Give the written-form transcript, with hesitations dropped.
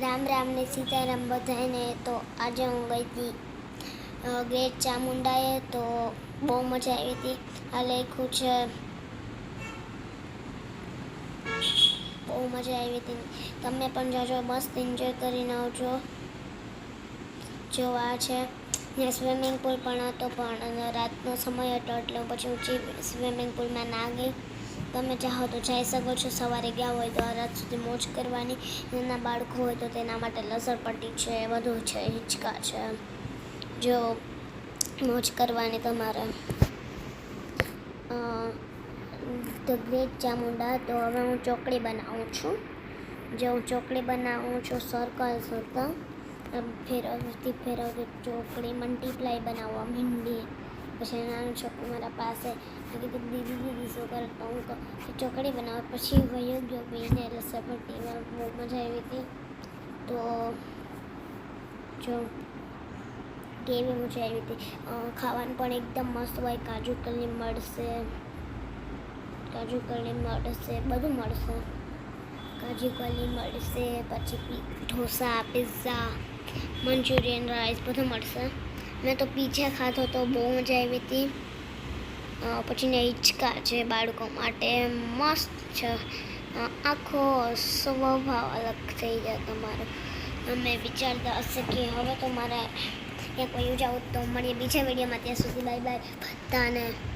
રામ રામ ને સીતારામ બધાને. તો આજે હું ગઈ હતી ગ્રેટ ચામુંડાએ, તો બહુ મજા આવી હતી. આ લખ્યું છે, બહુ મજા આવી હતી. તમે પણ જાજો, મસ્ત એન્જોય કરીને આવજો. જો આ છે ને સ્વિમિંગ પુલ પણ હતો, પણ રાતનો સમય હતો એટલે પછી ઊંચી સ્વિમિંગ પુલમાં ના ગઈ. તમે ચાહો તો જઈ શકો છો. સવારે ગયા હોય તો આ રાત સુધી મોજ કરવાની. નાના બાળકો હોય તો તેના માટે લસરપટ્ટી છે, બધું છે, હિંચકા છે. જો મોજ કરવાની તમારે. The great Chamunda. તો હવે હું ચોકડી બનાવું છું. જો હું ચોકડી બનાવું છું, સર્કલ હતા ફેરવતી ચોકડી મલ્ટીપ્લાય બનાવવા માંડી. પછી નાનું છોકરું મારા પાસે કીધું, દીદી શું કરે? તો હું ચોકડી બનાવ. પછી વયો ગયો બેને લસરપટ્ટીમાં. બહુ મજા આવી હતી. તો જો કેવી મજા આવી હતી. ખાવાનું પણ એકદમ મસ્ત હોય. કાજુ કતરી મળશે, બધું મળશે. કાજુ કતરી મળશે, પછી ઢોસા, પિઝા, મંચુરિયન, રાઈસ બધું મળશે. મેં તો પીઝા ખાધો તો બહુ મજા આવી હતી. પછી ને હિંચકા છે બાળકો માટે, મસ્ત છે. આખો સ્વભાવ અલગ થઈ જાય તમારો. અમે વિચારતા હશે કે હવે તો મારે ક્યાંક વયું જાઉં. તો મળીએ બીજા વિડીયોમાં. ત્યાં સુધી બાય બાય બધાને.